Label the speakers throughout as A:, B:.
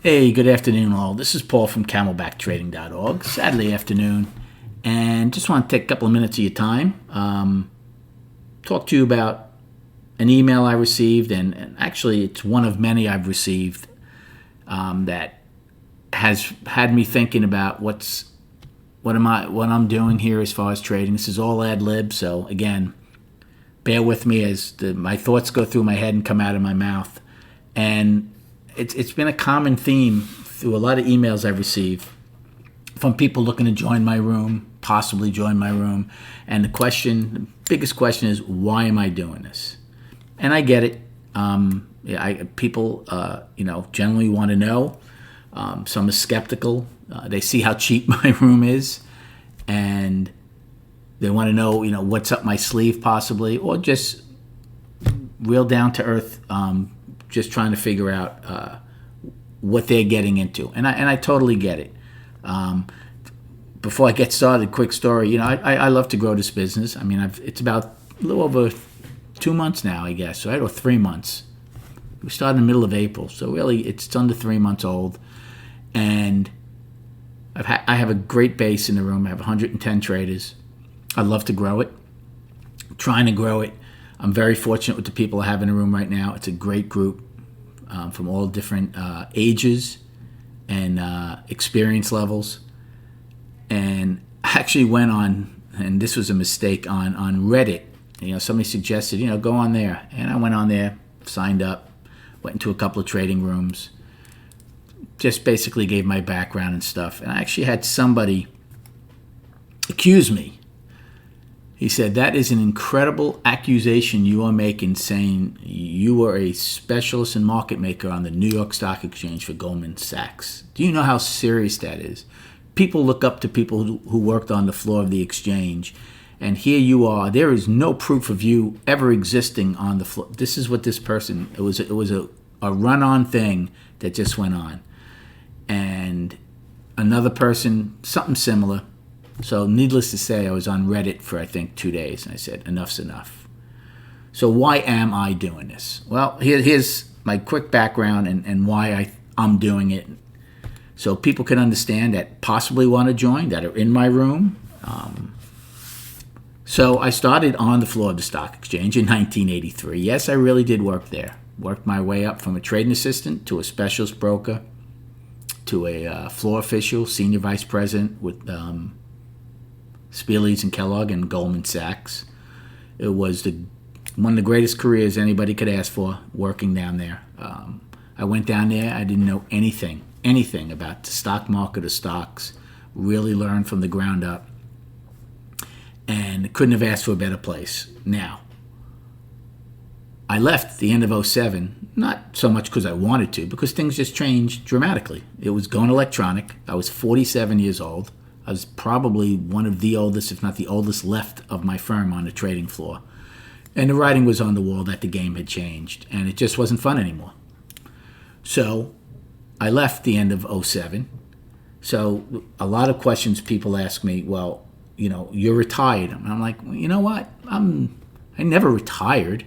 A: Hey, good afternoon, all. This is Paul from CamelbackTrading.org. Saturday afternoon, and just want to take a couple of minutes of your time. Talk to you about an email I received, and actually, it's one of many I've received that has had me thinking about what I'm doing here as far as trading. This is all ad lib, so again, bear with me as my thoughts go through my head and come out of my mouth, and it's been a common theme through a lot of emails I've received from people looking to join my room, possibly join my room. And the biggest question is, why am I doing this? And I get it. People, generally want to know. Some are skeptical. They see how cheap my room is, and they want to know, what's up my sleeve possibly, or just real down to earth. Just trying to figure out what they're getting into, and I totally get it. Before I get started, quick story. I love to grow this business. I mean, it's about a little over 2 months now, I guess, right, or 3 months. We started in the middle of April, so really it's under 3 months old, and I have a great base in the room. I have 110 traders. I love to grow it. I'm trying to grow it. I'm very fortunate with the people I have in the room right now. It's a great group from all different ages and experience levels. And I actually went on, and this was a mistake, on Reddit. Somebody suggested, go on there. And I went on there, signed up, went into a couple of trading rooms, just basically gave my background and stuff. And I actually had somebody accuse me. He said, that is an incredible accusation you are making, saying you are a specialist and market maker on the New York Stock Exchange for Goldman Sachs. Do you know how serious that is? People look up to people who worked on the floor of the exchange, and here you are. There is no proof of you ever existing on the floor. This is what this person, it was a run-on thing that just went on. And another person, something similar. So needless to say, I was on Reddit for, I think, 2 days, and I said, enough's enough. So why am I doing this? Well, here's my quick background and why I'm doing it, so people can understand that possibly want to join, that are in my room. So I started on the floor of the stock exchange in 1983. Yes, I really did work there. Worked my way up from a trading assistant to a specialist broker to a floor official, senior vice president with Spielitz and Kellogg and Goldman Sachs. It was one of the greatest careers anybody could ask for, working down there. I went down there. I didn't know anything about the stock market or stocks. Really learned from the ground up, and couldn't have asked for a better place. Now, I left at the end of 2007, not so much because I wanted to, because things just changed dramatically. It was going electronic. I was 47 years old. I was probably one of the oldest, if not the oldest, left of my firm on the trading floor. And the writing was on the wall that the game had changed, and it just wasn't fun anymore. So I left the end of 2007. So a lot of questions people ask me, well, you're retired. And I'm like, well, you know what? I never retired.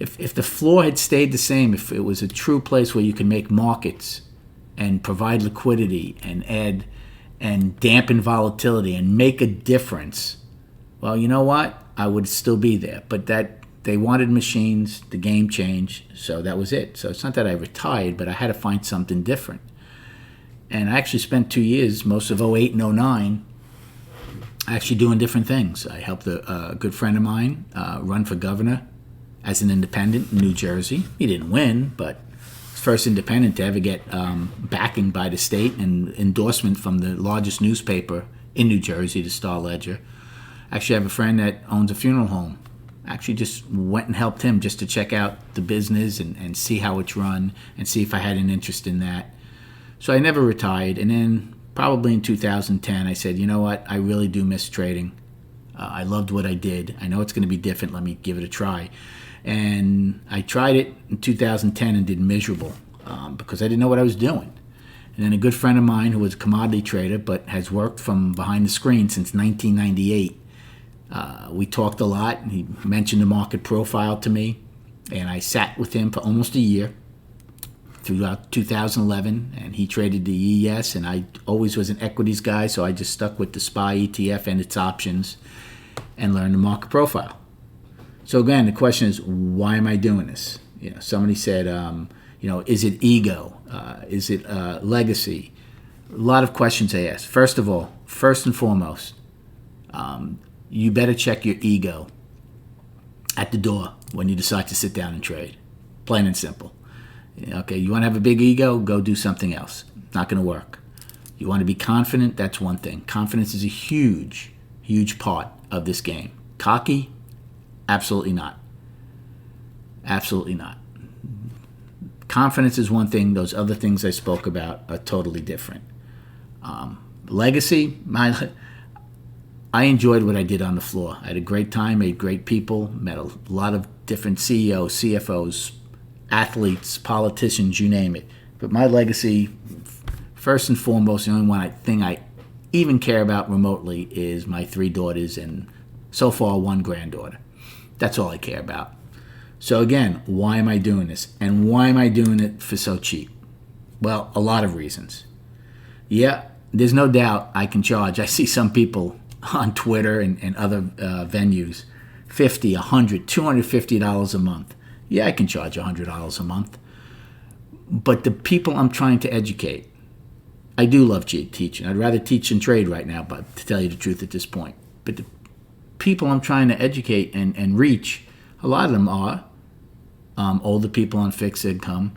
A: If the floor had stayed the same, if it was a true place where you can make markets and provide liquidity and add and dampen volatility and make a difference, well, you know what? I would still be there. But that they wanted machines, the game changed, so that was it. So it's not that I retired, but I had to find something different. And I actually spent 2 years, most of 2008 and 2009, actually doing different things. I helped a good friend of mine run for governor as an independent in New Jersey. He didn't win, but first independent to ever get backing by the state and endorsement from the largest newspaper in New Jersey, the Star Ledger. Actually, I have a friend that owns a funeral home. Actually just went and helped him just to check out the business and see how it's run and see if I had an interest in that. So I never retired. And then probably in 2010, I said, you know what? I really do miss trading. I loved what I did. I know it's going to be different. Let me give it a try. And I tried it in 2010 and did miserable because I didn't know what I was doing. And then a good friend of mine who was a commodity trader but has worked from behind the screen since 1998, we talked a lot. And he mentioned the market profile to me, and I sat with him for almost a year, throughout 2011, and he traded the ES, and I always was an equities guy, so I just stuck with the SPY ETF and its options and learned the market profile. So again, the question is, why am I doing this? Somebody said, is it ego? Is it legacy? A lot of questions they ask. First of all, first and foremost, you better check your ego at the door when you decide to sit down and trade. Plain and simple. Okay, you want to have a big ego? Go do something else. Not going to work. You want to be confident? That's one thing. Confidence is a huge, huge part of this game. Cocky? Absolutely not. Absolutely not. Confidence is one thing. Those other things I spoke about are totally different. Legacy? I enjoyed what I did on the floor. I had a great time, made great people, met a lot of different CEOs, CFOs, athletes, politicians, you name it. But my legacy, first and foremost, the only thing I even care about remotely is my 3 daughters and so far 1 granddaughter. That's all I care about. So again, why am I doing this? And why am I doing it for so cheap? Well, a lot of reasons. Yeah, there's no doubt I can charge. I see some people on Twitter and other venues, $50, $100, $250 a month. Yeah, I can charge $100 a month. But the people I'm trying to educate, I do love teaching. I'd rather teach than trade right now, but to tell you the truth at this point. But the people I'm trying to educate and reach, a lot of them are older people on fixed income.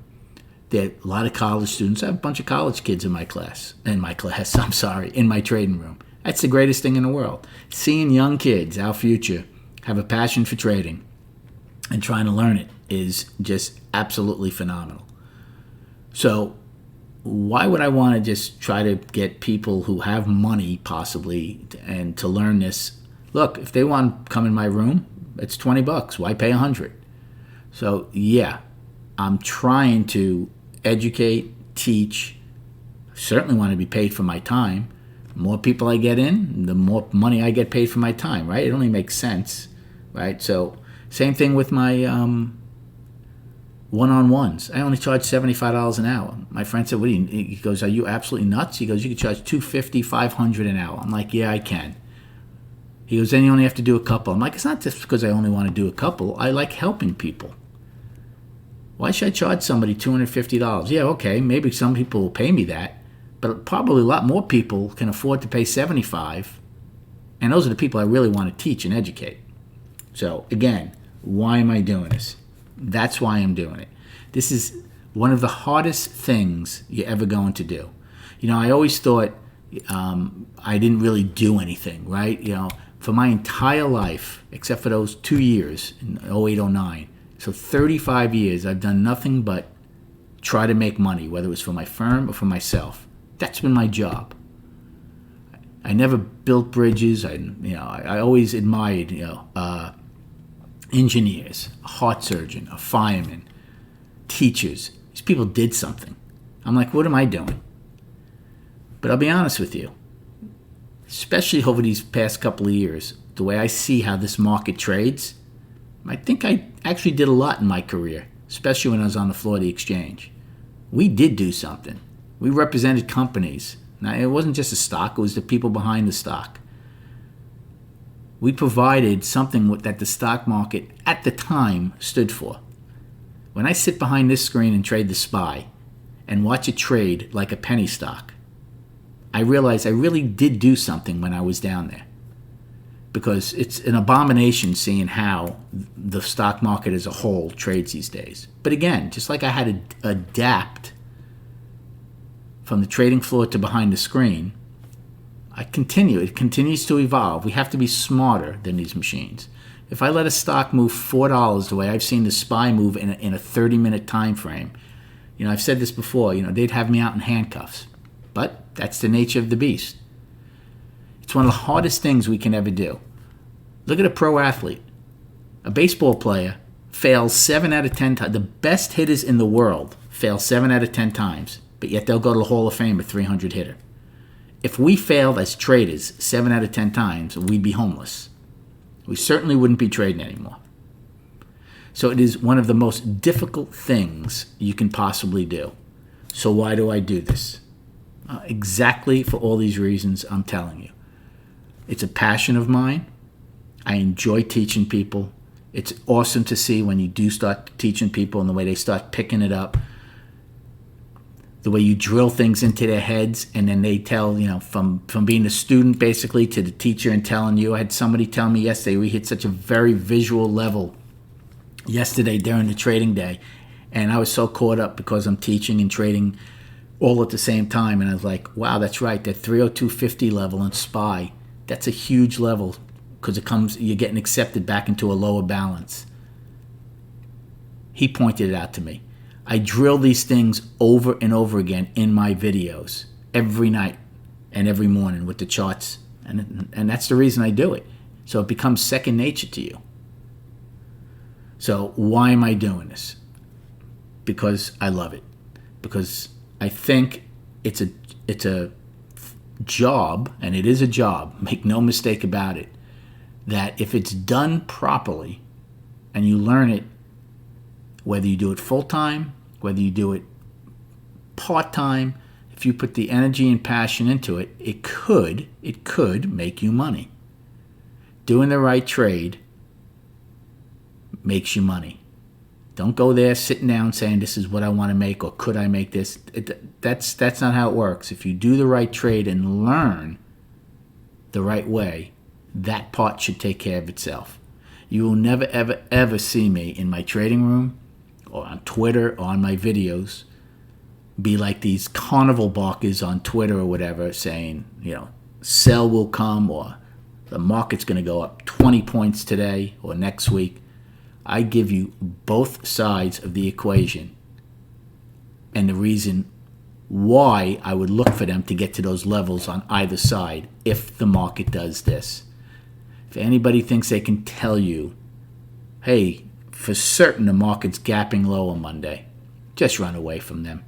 A: There are a lot of college students. I have a bunch of college kids in my trading room. That's the greatest thing in the world. Seeing young kids, our future, have a passion for trading and trying to learn it is just absolutely phenomenal. So why would I want to just try to get people who have money possibly and to learn this? Look, if they want to come in my room, it's $20. Why pay $100? So yeah, I'm trying to educate, teach. Certainly want to be paid for my time. The more people I get in, the more money I get paid for my time, right? It only makes sense, right? So same thing with my one-on-ones. I only charge $75 an hour. My friend said, he goes, are you absolutely nuts? He goes, you can charge $250, $500 an hour. I'm like, yeah, I can. He goes, then you only have to do a couple. I'm like, it's not just because I only want to do a couple. I like helping people. Why should I charge somebody $250? Yeah, okay, maybe some people will pay me that, but probably a lot more people can afford to pay $75, and those are the people I really want to teach and educate. So again, why am I doing this? That's why I'm doing it. This is one of the hardest things you're ever going to do. I always thought I didn't really do anything, right? For my entire life, except for those 2 years in 08, 09, so 35 years, I've done nothing but try to make money, whether it was for my firm or for myself. That's been my job. I never built bridges. I always admired, engineers, a heart surgeon, a fireman, teachers. These people did something. I'm like, what am I doing? But I'll be honest with you, especially over these past couple of years, the way I see how this market trades, I think I actually did a lot in my career, especially when I was on the floor of the exchange. We did do something. We represented companies. Now, it wasn't just a stock, it was the people behind the stock. We provided something that the stock market at the time stood for. When I sit behind this screen and trade the SPY and watch it trade like a penny stock, I realize I really did do something when I was down there. Because it's an abomination seeing how the stock market as a whole trades these days. But again, just like I had to adapt from the trading floor to behind the screen, it continues to evolve. We have to be smarter than these machines. If I let a stock move $4 the way I've seen the SPY move in a 30-minute time frame, I've said this before, they'd have me out in handcuffs. But that's the nature of the beast. It's one of the hardest things we can ever do. Look at a pro athlete. A baseball player fails 7 out of 10 times. The best hitters in the world fail 7 out of 10 times, but yet they'll go to the Hall of Fame, a 300 hitter. If we failed as traders 7 out of 10 times, we'd be homeless. We certainly wouldn't be trading anymore. So it is one of the most difficult things you can possibly do. So why do I do this? Exactly for all these reasons I'm telling you. It's a passion of mine. I enjoy teaching people. It's awesome to see when you do start teaching people and the way they start picking it up. The way you drill things into their heads, and then they tell, from being a student basically to the teacher and telling you. I had somebody tell me yesterday, we hit such a very visual level yesterday during the trading day. And I was so caught up because I'm teaching and trading all at the same time. And I was like, wow, that's right. That 302.50 level in SPY, that's a huge level because you're getting accepted back into a lower balance. He pointed it out to me. I drill these things over and over again in my videos every night and every morning with the charts. And that's the reason I do it. So it becomes second nature to you. So why am I doing this? Because I love it. Because I think it's a job, and it is a job, make no mistake about it, that if it's done properly and you learn it, whether you do it full-time, whether you do it part-time, if you put the energy and passion into it, it could make you money. Doing the right trade makes you money. Don't go there sitting down saying this is what I want to make or could I make this. That's not how it works. If you do the right trade and learn the right way, that part should take care of itself. You will never, ever, ever see me in my trading room or on Twitter or on my videos be like these carnival barkers on Twitter or whatever saying, sell will come or the market's going to go up 20 points today or next week. I give you both sides of the equation and the reason why I would look for them to get to those levels on either side if the market does this. If anybody thinks they can tell you, hey, for certain the market's gapping low on Monday, just run away from them.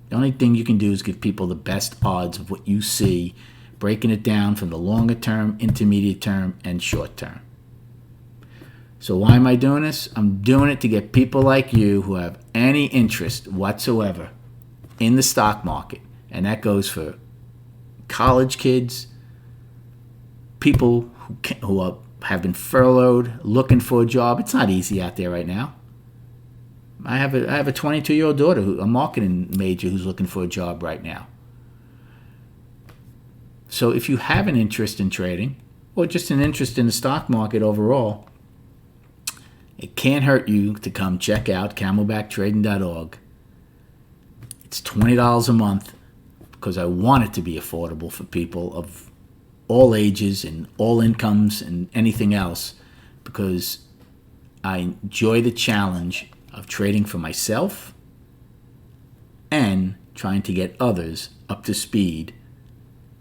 A: The only thing you can do is give people the best odds of what you see, breaking it down from the longer term, intermediate term, and short term. So why am I doing this? I'm doing it to get people like you who have any interest whatsoever in the stock market. And that goes for college kids, people who have been furloughed, looking for a job. It's not easy out there right now. I have a 22-year-old daughter, a marketing major, who's looking for a job right now. So if you have an interest in trading, or just an interest in the stock market overall, it can't hurt you to come check out camelbacktrading.org. It's $20 a month because I want it to be affordable for people of all ages and all incomes and anything else, because I enjoy the challenge of trading for myself and trying to get others up to speed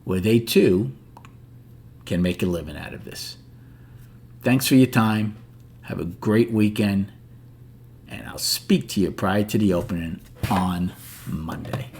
A: where they too can make a living out of this. Thanks for your time. Have a great weekend, and I'll speak to you prior to the opening on Monday.